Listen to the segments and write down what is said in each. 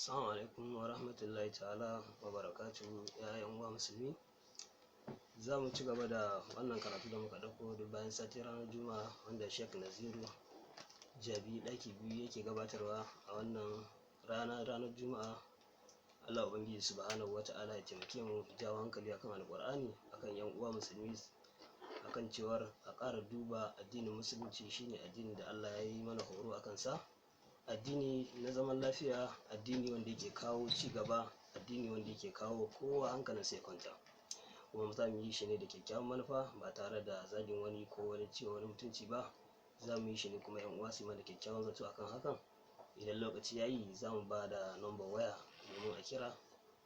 Assalamu alaikum wa rahmatullahi ta'ala wa barakatuhu ‘ya'yan uwa musulmi. Za mu ci gaba da wannan karatu da muka ɗauko duk bayan sati ranar Juma'a wanda Sheikh Naziru Jabi ɗaki biyu yake gabatarwa a wannan ranar Juma'a. Allah Ubangiji subhanahu wa ta'ala ya taimake mu jawo hankali akan Alƙur'ani akan ‘yan uwa musulmi akan cewar a ƙara duba addinin musulunci shine addinin da Allah ya yi mana horo a kansa. Addini na zaman lafiya, addini wanda yake kawo ci gaba, addini wanda yake kawo kowa hankalin sai kwanta, kuma za mu yi shi ne da kyakkyawan manufa ba tare da zagin wani ko wani ciwo wani mutunci ba. Za mu yi shi ne kuma yan uwa su mana kyakkyawan zato akan hakan. Idan lokaci ya yi za mu ba da number waya domin a kira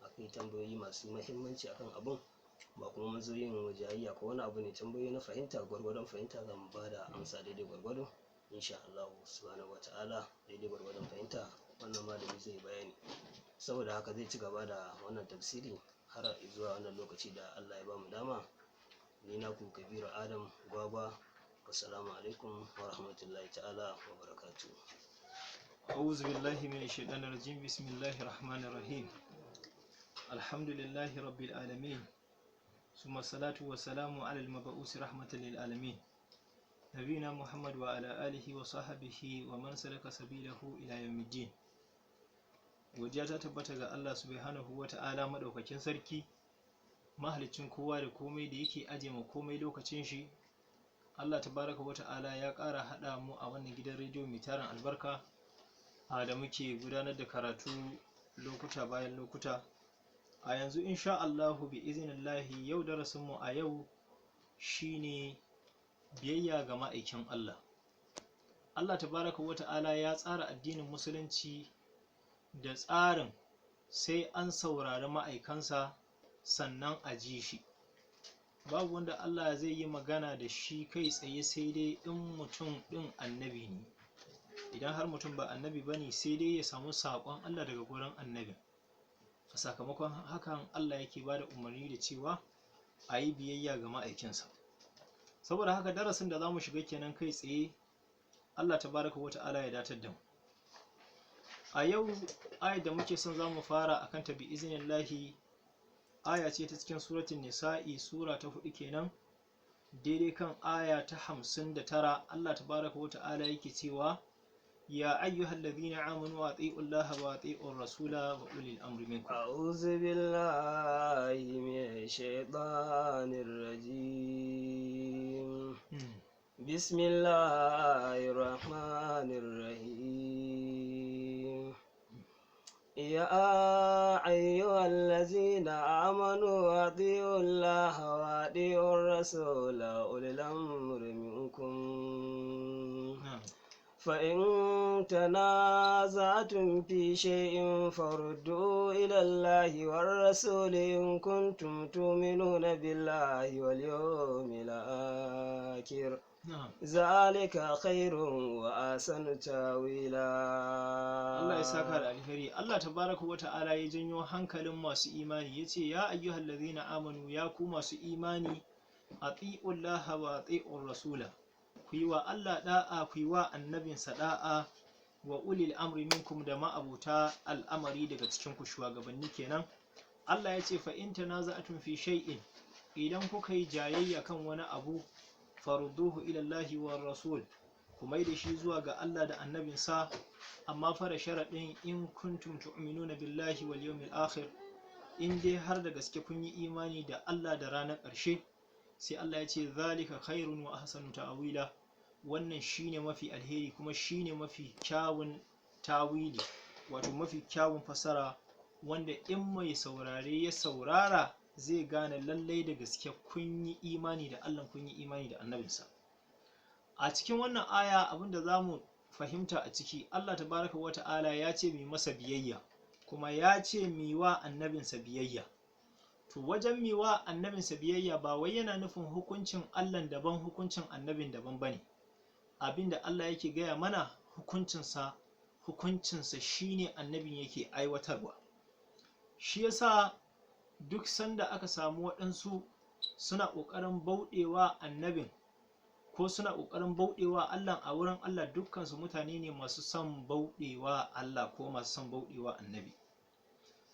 akwai tambayoyi masu muhimmanci akan abun, ba kuma mun zo yin jayayya ko wani abu ne. Tambayoyi na fahimta, gwargwadon fahimta za mu ba da amsa daidai gwargwado insha Allah subhanahu wa ta'ala, daidai gwargwadon fahimta wannan malami zai bayani. Saboda haka zai ci gaba da wannan tafsiri har zuwa wannan lokaci da Allah ya ba mu dama. Ni naku Kabiru Adam Gwagwa. Assalamu alaikum wa rahmatullahi ta'ala wa barakatuh. أعوذ بالله من الشيطان الرجيم. بسم الله الرحمن الرحيم. الحمد لله رب العالمين، ثم الصلاة والسلام على المبعوث رحمة للعالمين نبينا محمد وعلى آله وصحبه ومن سلك سبيله إلى يوم الدين. Godiya ta tabbata ga Allah subhanahu wa ta'ala madaukakin sarki, mahalicin kowa da komai da yake aje ma komai lokacin shi. Allah tabaraka wa ta'ala ya ƙara haɗa mu a wannan gidan rediyo mai tarin albarka da muke gudanar da karatu lokuta bayan lokuta. A yanzu insha Allahu bi iznillahi yau darasinmu a yau shine biyayya ga ma'aikin Allah. Allah tabaraka wa ta'ala ya tsara addinin musulunci da tsarin sai an saurari ma'aikansa sannan a ji shi. Babu wanda Allah zai yi magana da shi kai tsaye sai dai in mutum ɗin annabi ne. Idan har mutum ba annabi ba ne sai dai ya samu saƙon Allah daga gurin annabi. A sakamakon hakan Allah yake ba da umarni da cewa a yi biyayya ga ma'aikinsa. Saboda haka darasin da za mu shiga kenan kai tsaye. Allah tabaraka wa ta'ala ya datar da mu. A yau ayat da muke son za mu fara akan ta bi iznillahi aya ce ta cikin suratul nisa'i, sura ta 4 kenan, daidai kan aya ta 59. Allah tabaraka wa ta'ala yake cewa ya ayyuhallazina amanu atiiullaha wa atiiur rasula wa ulil amri minkum. A'udhu billahi minash shaitanir rajim. Bismillahir rahmanir rahim. Ya ayyuhallazina amanu atiiullaha wa atiiur rasula wa ulil amri minkum. فإن تنازعتم في شيء فردوا إلى الله والرسول إن كنتم تؤمنون بالله واليوم الآخر ذلك خير وأحسن تأويلا. Allah ya saka da alheri. Allah tabaraka wa ta'ala ya janyo hankalin masu imani yace ya ayyuhallazina amanu, ya ku masu imani, atiiullaha wa atiiur rasula, ku yi wa Allah da'a, ku yi wa annabinsa da'a, wa ulil amri minkum, da ma'abuta al'amari daga cikin ku, shugabanni kenan. Allah ya ce fa in tanaza'tum fi shay'in, idan kuka yi jayayya kan wani abu, farudduhu ila Allahi war rasul, ku mai da shi zuwa ga Allah da annabinsa, amma fara sharaɗin in kuntum tu'minuna billahi wal yawmil akhir, in dai har da gaske kun yi imani da Allah da ranar ƙarshe. Sai Allah ya ce zalika khairun wa ahsanu ta'wila, wannan shine mafi alheri kuma shine mafi kyawun tawili, wato mafi kyawun fasara, wanda in mai saurare ya saurara zai gane lallai da gaske kun yi imani da Allah, kun yi imani da annabinsa. A cikin wannan aya abinda zamu fahimta a ciki, Allah tabaraka wa ta'ala ya ce mu masa biyayya, kuma ya ce mu wa annabinsa biyayya. To wajen miwa annabinsa biyayya ba wai yana nufin hukuncin Allah daban hukuncin annabin daban bane. Abinda Allah yake gaya mana hukuncinsa shine annabin yake aiwatarwa. Shi yasa duk sanda aka samu waɗansu suna ƙoƙarin bauɗewa annabin ko suna ƙoƙarin bauɗewa Allah, a wurin Allah dukkansu mutane ne masu son bauɗewa Allah ko masu son bauɗewa annabi.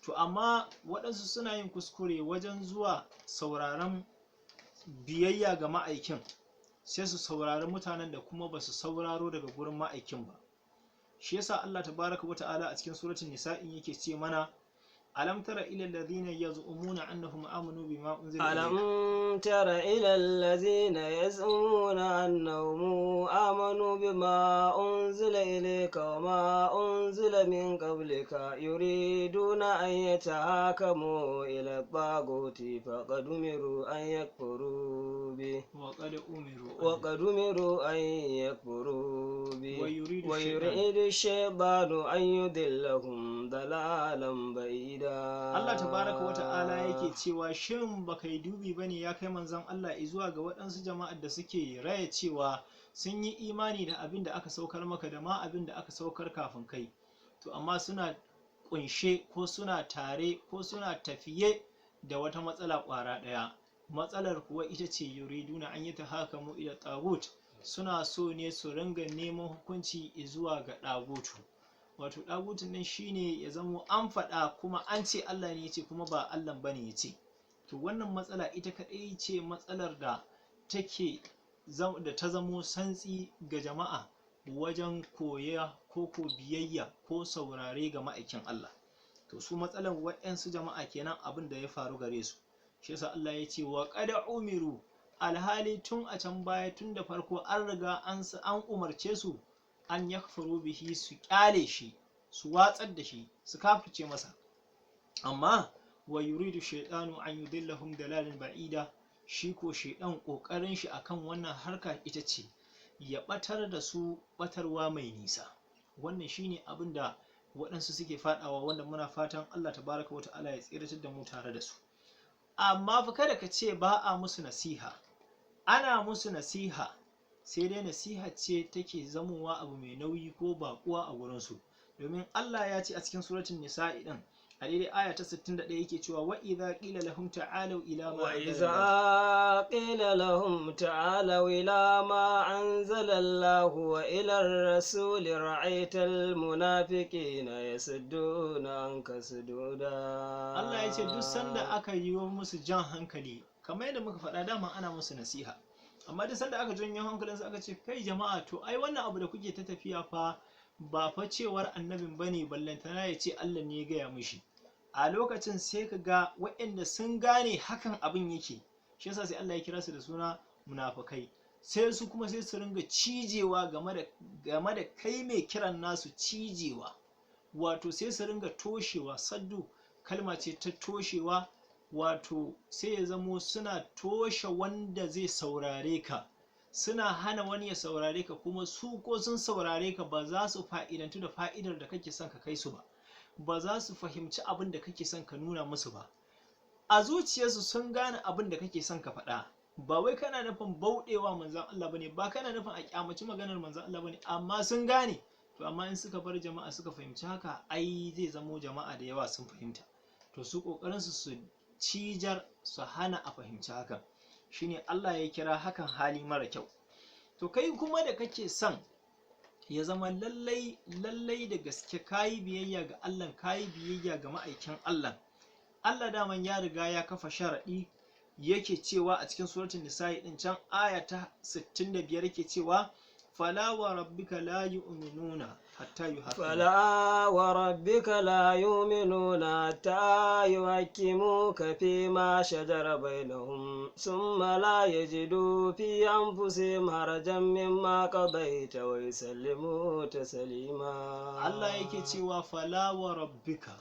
to amma waɗansu suna yin kuskure wajen zuwa sauraron biyayya ga ma'aikin, sai su saurari mutanen da kuma ba su sauraro daga gurin ma'aikin ba. Shi yasa Allah tabaraka wa ta'ala a cikin suratul nisa'in yake ce mana alam tara ila alladhina yaz'umuna annahum amanu bima unzila ilayka ألم تر إلى الذين يزعمون أنهم آمنوا بما أنزل إليك وما أنزل من قبلك يريدون أن يتحاكموا إلى الطاغوت فقد أمروا أن يكفروا به وقد أمروا أن يكفروا به ويريد الشيطان أن يضلهم ضلالا بعيدا. Allah tabaraka wa ta'ala yake cewa shin baka yi dubi bane ya kai manzon Allah zuwa ga waɗansu jama'ar da suke raya cewa sun yi imani da abin da aka saukar maka da ma abin da aka saukar kafin kai, to amma suna kunshe ko suna tare ko suna tafiye da wata matsala ƙwara ɗaya. Matsalar kuwa ita ce yuriduna an yatahakamu ila tagut, suna so ne su ringa neman hukunci zuwa ga ɗagutu. Wato ɗagutun nan shine ya zamo an faɗa kuma an ce Allah ne ya ce kuma ba Allah bane ya ce. To wannan matsala ita kaɗai ce matsalar da ta zamo santsi ga jama'a wajen koya ko biyayya ko saurare ga ma'aikin Allah. To su matsalar waɗansu jama'a kenan abin da ya faru gare su. Shi yasa Allah ya ce wa qad umiru, alhali tun a can baya tun da farko an riga an umarce su an yakfuru bihi, su kyale shi, su watsar da shi, su kafirce masa. Amma wa yuridu shaytanu an yudillahum dalalan ba'ida, shi ko shaydan kokarin shi akan wannan harka ita ce ya batar da su batarwa mai nisa. Wannan shine abin da waɗansu suke fadawa, wanda muna fatan Allah tabaraka wa ta'ala ya tsiratar da mu tare da su. Amma fa kada ka ce ba a musu nasiha, ana musu nasiha, sai dai nasiha ce take zamowa abu mai nauyi ko baƙuwa a gurinsu. Domin Allah ya ce a cikin suratul nisa'i din a daidai aya ta 61 yake cewa wa idza qila lahum ta'alu ila ma anzala Allahu wa ila ar-rasul ra'aytal munafiqina yasudduna anka sududa. Allah ya ce duk sanda aka yi musu jan hankali, kamar yadda muka faɗa dama ana musu nasiha, amma duk sanda aka janyo hankalinsu aka ce kai jama'a, to ai wannan abu da kuke ta tafiya fa ba fa cewar annabin bane ballantana ya ce Allah ne ya gaya mishi. A lokacin sai ka ga waɗanda sun gane hakan abin yake, shi yasa sai Allah ya kira su da suna munafukai, sai su kuma sai su ringa cijewa game da kai mai kiran nasu, cijewa wato sai su ringa toshewa. Saddu kalma ce ta toshewa, wato sai ya zamo suna toshe wanda zai saurare ka, suna hana wani ya saurare ka, kuma su ko sun saurare ka ba za su fa'idantu da fa'idar da kake son ka kai su ba, ba za su fahimci abin da kake son ka nuna musu ba. A zuciyarsu sun gane abin da kake son ka faɗa, ba wai kana nufin bauɗewa manzon Allah bane, ba kana nufin a kyamaci maganar manzon Allah bane, amma sun gane. To amma in suka bar jama'a suka fahimci haka, ai zai zamo jama'a da yawa sun fahimta, to su kokarin su cijar su hana a fahimci hakan, shine Allah ya kira hakan hali mara kyau. To kai kuma da kake son ya zama lallai da gaske kayi biyayya ga Allah, kayi biyayya ga ma'aikin Allah, Allah daman ya riga ya kafa sharaɗi, yake cewa a cikin suratul nisa'i din can aya ta 65 yake cewa fala wa rabbika la yu'minuna hatta yuhakkimuka fima shajara bainahum thumma la yajidu fi anfusihim harajan mimma qadaita wa yusallimu taslima. Allah yake cewa fala wa rabbika,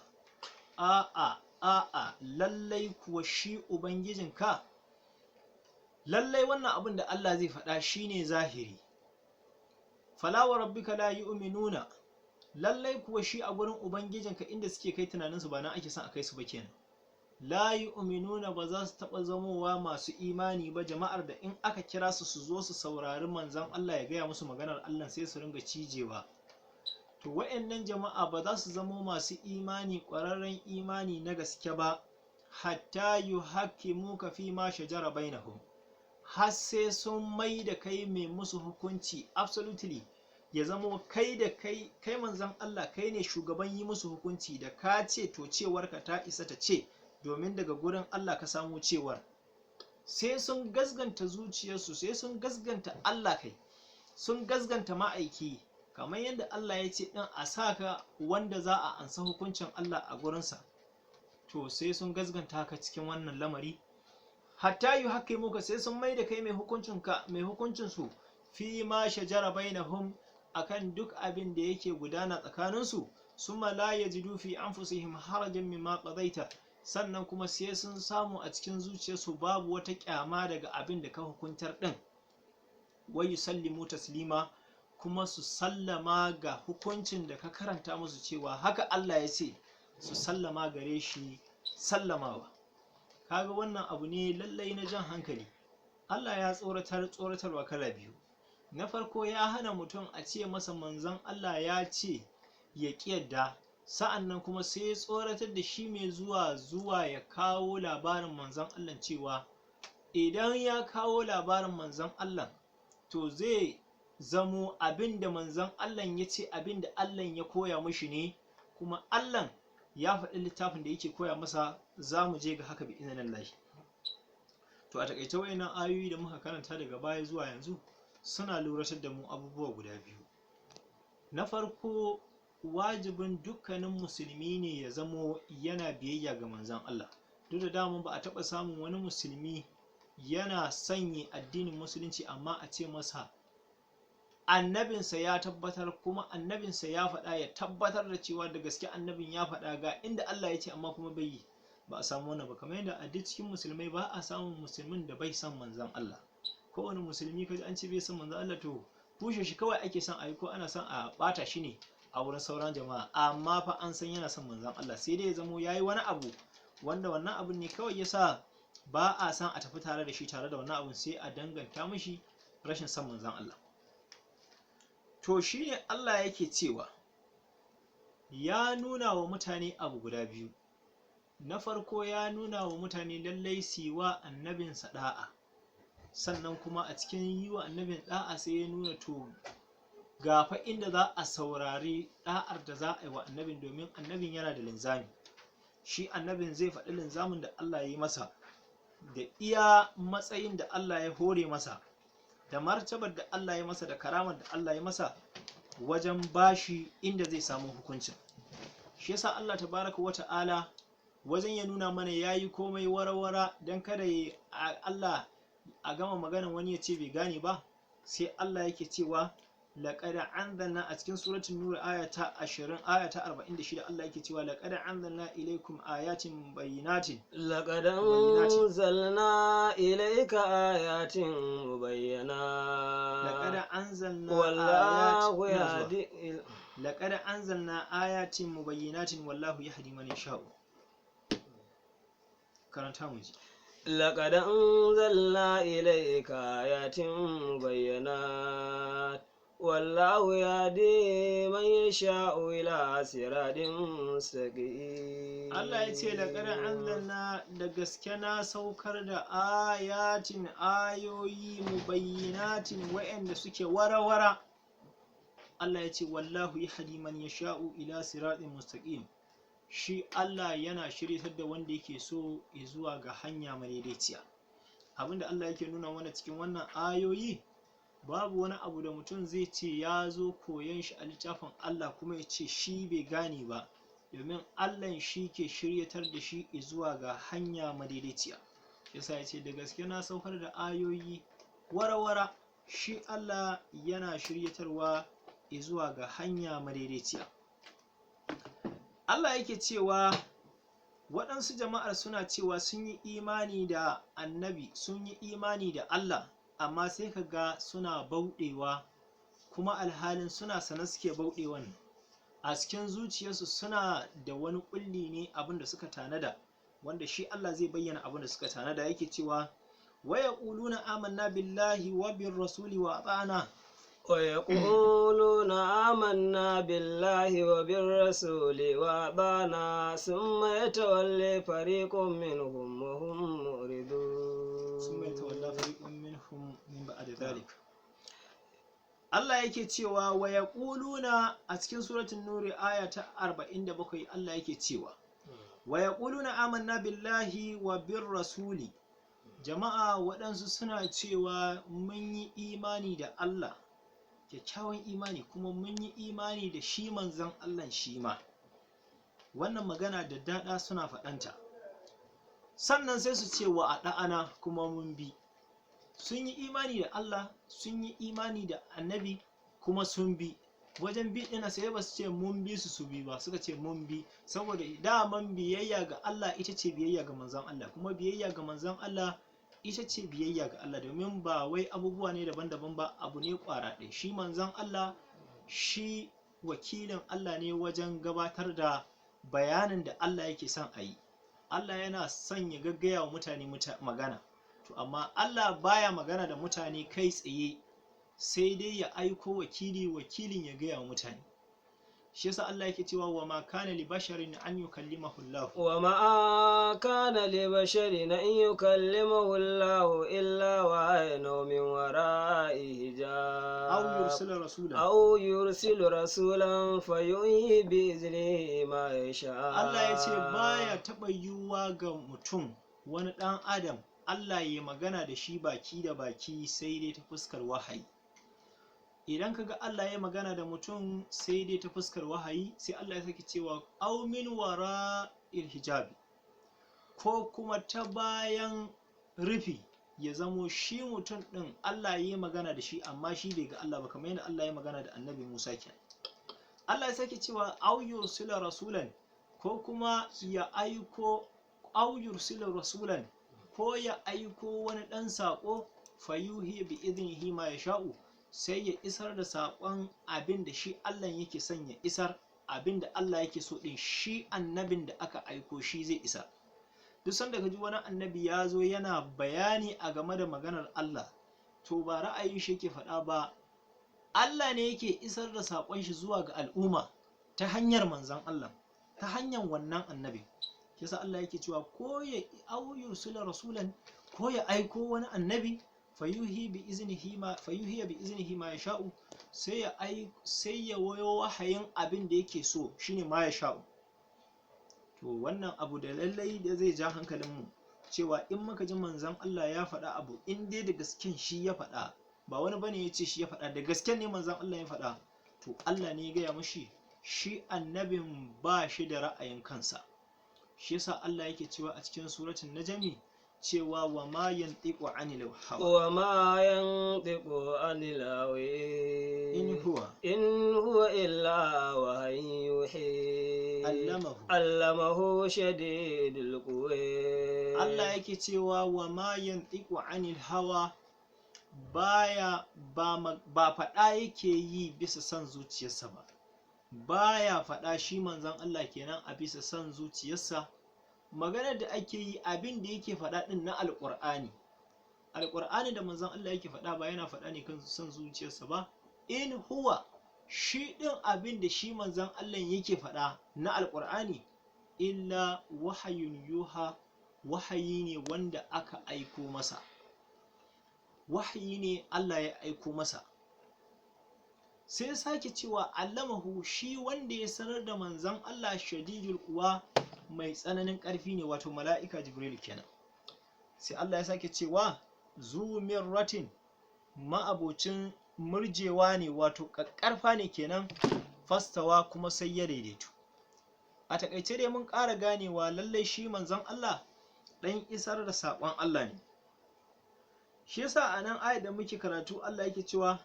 lallai kuwa shi ubangijinka, lallai wannan abin da Allah zai faɗa shine zahiri. Fala wa rabbika la yu'minuna, lallai kuwa shi a gurin ubangijinka inda suke kai tunaninsu ba nan ake son a kai su ba kenan. La yu'minuna, ba za su taɓa zamowa masu imani ba, jama'ar da in aka kira su zo su saurari manzon Allah ya gaya musu maganar Allah sai su ringa cijewa. To wa'annan jama'a ba za su zamo masu imani, ƙwararren imani na gaske ba, hatta yuhakkimuka fi ma shajara bainahum, har sai sun mai da kai mai musu hukunci absolutely, ya zamo kai manzon Allah kai ne shugaban yi musu hukunci, da ka ce to cewarka ta isa ta ce, domin daga gurin Allah ka samu cewar. Sai sun gasganta zuciyarsu, sai sun gasganta Allah, kai sun gasganta ma'aiki, kamar yadda Allah ya ce ɗin a saka wanda za a ansa hukuncin Allah a gurinsa, to sai sun gasganta haka cikin wannan lamari. Hatta yi haka muka, sai sun mai da kai mai hukuncinsu fi ma shajara bainahum, akan duk abin da yake gudana tsakaninsu. Summa la yajidu fi anfusihim harajan mimma qadaita, sannan kuma sai sun samu a cikin zuciyarsu babu wata kyama daga abin da ka hukuntar din. Wa yusallimu taslima, kuma su sallama ga hukuncin da ka karanta musu cewa haka Allah ya ce, su sallama gare shi sallamawa. Kaga wannan abu ne lallai na jan hankali. Allah ya tsoratarwa kala biyu. Na farko, ya hana mutum a ce masa manzon Allah ya ce ya ƙi yadda, sa'annan kuma sai ya tsoratar da shi mai zuwa ya kawo labarin manzon Allah cewa idan ya kawo labarin manzon Allah to zai zamo abin da manzon Allah ya ce abin da Allah ya koya mishi ne, kuma Allah ya faɗi littafin da yake koya masa. Za mu je ga haka bi idhnillahi. To a takaice wayannan ayoyi da muka karanta daga baya zuwa yanzu suna luratar da mu abubuwa guda biyu. Na farko, wajibin dukkanin musulmi ne ya zamo yana biyayya ga manzon Allah. Duk da dama ba a taɓa samun wani musulmi yana sanye addinin musulunci amma a ce masa annabinsa ya tabbatar, kuma annabinsa ya faɗa, ya tabbatar da cewa da gaske annabin ya faɗa ga inda Allah ya ce amma kuma bai yi. Ba a samu wannan ba, kamar yadda a duk cikin musulmai ba a samun musulmin da bai san manzon Allah. Kowane musulmi kaji an ce bai san manzon Allah, to kushe shi kawai ake son a yi, ko ana son a bata shi ne a wurin sauran jama'a, amma fa an san yana son manzon Allah, sai dai ya zamo yayi wani abu wanda wannan abun ne kawai yasa ba a san a tafi tare da shi, tare da wannan abun sai a danganta mishi rashin son manzon Allah. To shine Allah yake cewa ya nuna wa mutane abu guda biyu. Na farko, ya nuna wa mutane lallai su yi wa annabinsa da'a, sannan kuma a cikin yi wa annabin da'a sai ya nuna to gafa inda za a saurari da'ar da za a yi wa annabin, domin annabin yana da linzami. Shi annabin zai faɗi linzamin da Allah ya yi masa, da iya matsayin da Allah ya hore masa, da martabar da Allah ya masa, da karamar da Allah ya masa wajen bashi inda zai samu hukuncin. Shi yasa Allah tabaraka wa ta'ala wajen ya nuna mana ya yi komai warawara don kada Allah a gama maganan wani ya ce bai gane ba, sai Allah yake cewa laqad anzalna, a cikin suratul nur aya ta 20 aya ta 46 Allah yake cewa laqad anzalna ilaykum ayatin mubayyinatin, laqad anzalna ilayka ayatin laqad mubayyinat anzalna wallahu yahdi laqad anzalna ayatin mubayyinatin wallahu yahdi man yasha'u. Karanta mu ji. لقد أنزلنا إليك آيات مبينات والله يهدي من يشاء إلى صراط مستقيم. Allah ya ce laqad anzalna, da gaske na saukar da ayatin ayoyi mubayyinatin wa'anda suke warawara. Allah ya ce wallahu yahdi man yasha'u ila siratin mustaqim. Shi Allah yana shiryatar da wanda yake so zuwa ga hanya madaidaiciya. Abinda Allah yake nuna mana cikin wannan ayoyi, babu wani abu da mutum zai ce ya zo koyon shi a littafin Allah kuma ya ce shi bai gane ba, domin Allah shi ke shiryatar da shi zuwa ga hanya madaidaiciya. Yasa ya ce da gaske na saukar da ayoyi warawara. Shi Allah yana shiryatarwa zuwa ga hanya madaidaiciya. Allah yake cewa waɗansu jama'ar suna cewa sun yi imani da annabi, sun yi imani da Allah, amma sai ka ga suna bauɗewa, kuma alhalin suna sana suke bauɗewan. A cikin zuciyarsu suna da wani ƙulli ne abin da suka tanada, wanda shi Allah zai bayyana abin da suka tanada. Yake cewa wa yaquluna amanna billahi wa bir rasuli wa ata'na, ويقولون آمنا بالله وبالرسول وأطعنا ثم يتولى فريق منهم وهم معرضون. ثم يتولى فريق منهم من بعد ذلك. Allah yake cewa wa yaquluna a cikin suratul nuri aya ta 47 Allah yake cewa wa yaquluna amanna billahi wa bir rasuli. Jama'a waɗansu suna cewa mun yi imani da Allah, kyakkyawan imani, kuma mun yi imani da shi manzon Allah shi ma. Wannan magana da daɗa suna faɗanta. Sannan sai su ce wa ada'ana, kuma mun bi. Sun yi imani da Allah, sun yi imani da annabi, kuma sun bi. Wajen bi ɗina sai ba su ce mun bi su bi ba, suka ce mun bi, saboda daman biyayya ga Allah ita ce biyayya ga manzon Allah, kuma biyayya ga manzon Allah ita ce biyayya ga Allah, domin ba wai abubuwa ne daban-daban ba, abu ne ƙwara ɗaya. Shi manzon Allah shi wakilin Allah ne wajen gabatar da bayanin da Allah yake son a yi. Allah yana son ya gaggaya wa mutane magana, to amma Allah baya magana da mutane kai tsaye, sai dai ya aiko wakilin ya gaya wa mutane. Shi yasa Allah yake cewa wa ma kana li basharin an yukallimahu Allah, wa ma kana li basharin an yukallimahu Allah illa wahyan min wara'i hijab aw yursilu rasulan fayuhi bi iznihi ma yasha. Allah ya ce baya taɓa yiwuwa ga mutum, wani ɗan adam, Allah ya magana da shi baki da baki sai dai ta fuskar wahayi. Idan kaga Allah ya magana da mutum sai dai ta fuskar wahayi, sai Allah ya saki cewa aw min wara'il hijabi, ko kuma ta bayan rufi, ya zamo shi mutum ɗin Allah ya magana da shi amma shi bai ga Allah ba, kamar yadda Allah ya magana da annabi Musa kenan. Allah ya saki cewa aw yursila rasulan, ko kuma ya aiko, aw yursila rasulan, ko ya aiko wani ɗan saƙo, fayuhi bi idnihi ma yasha'u, sai ya isar da saƙon abin da shi Allah yake son ya isar, abin da Allah yake so ɗin shi annabin da aka aiko shi zai isar. Duk sanda ka ji wani annabi ya zo yana bayani a game da maganar Allah, to ba ra'ayin shi yake faɗa ba, Allah ne yake isar da saƙon shi zuwa ga al'umma ta hanyar manzon Allah, ta hanyar wannan annabi. Yasa Allah yake cewa ko ya aw yursila rasulan, ko ya aiko wani annabi, fayuhi bi iznihi ma yasha'u, sai ya wayo wahayin abin da yake so, shine ma yasha'u. To wannan abu da lallai da zai ja hankalin mu, cewa in muka ji manzon Allah ya faɗa abu, in dai da gasken shi ya faɗa, ba wani bane ya ce shi ya faɗa, da gasken ne manzon Allah ya faɗa, to Allah ne ya gaya mashi, shi annabin ba shi da ra'ayin kansa. Shi yasa Allah yake cewa a cikin suratul najmi cewa wa ma yantiqu anil hawa, wa ma yantiqu anil hawa in huwa illa wahyun yuhi allamahu shadidul quwa. Allah yake cewa wa ma yantiqu anil hawa, ba faɗa yake yi bisa son zuciyarsa ba, baya faɗa shi manzon Allah kenan a bisa son zuciyarsa. Maganar da ake yi, abin da yake faɗa ɗin na alƙur'ani da manzon Allah yake faɗa, ba yana faɗa ne kan son zuciyarsa ba. In huwa, shi ɗin abin da shi manzon Allah yake faɗa na alƙur'ani, illa wahayun yuha, wahayi ne wanda aka aiko masa, wahayi ne Allah ya aiko masa. Sai sake cewa allamahu, shi wanda ya sanar da manzon Allah shadidul quwa, mai tsananin ƙarfi ne, wato mala'ika Jibril kenan. Sai Allah ya sake cewa zu mirratin, ma'abocin murjewa ne, wato ƙaƙƙarfa ne kenan, fastawa, kuma sai ya daidaitu. A taƙaice dai mun ƙara ganewa lallai shi manzon Allah ɗan isar da saƙon Allah ne. Shi yasa a nan ayat da muke karatu Allah yake cewa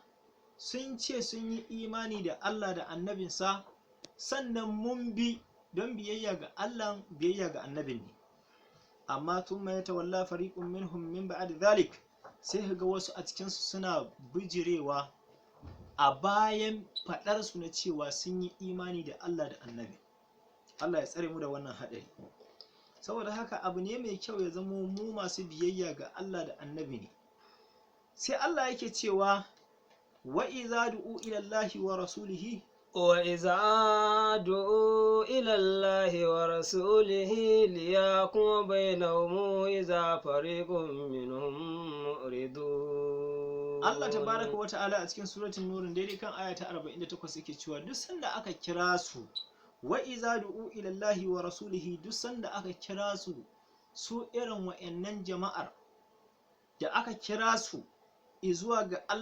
sun ce sun yi imani da Allah da annabinsa, sannan mun bi, don biyayya ga Allah, biyayya ga annabin ne. Amma thumma yatawalla fariqun minhum min ba'd dhalik, sai kaga wasu a cikin su suna bijirewa a bayan fadar su na cewa sun yi imani da Allah da annabi. Allah ya tsare mu da wannan hadari. Saboda haka abu ne mai kyau ya zamo mu masu biyayya ga Allah da annabi ne. Sai Allah yake cewa wa idza du'u ila Allahi wa rasulihi, وإذا دعوا إلى الله ورسوله ليحكم بينهم إذا فريق منهم معرضون. Allah tabaraka wa ta'ala a cikin suratul nur daidai kan aya ta 48 yake cewa duk sanda aka kira su wa iza du'u ila Allahi wa rasulihi, duk sanda aka kira su irin wa'annan jama'ar da aka kira su zuwa ga Allah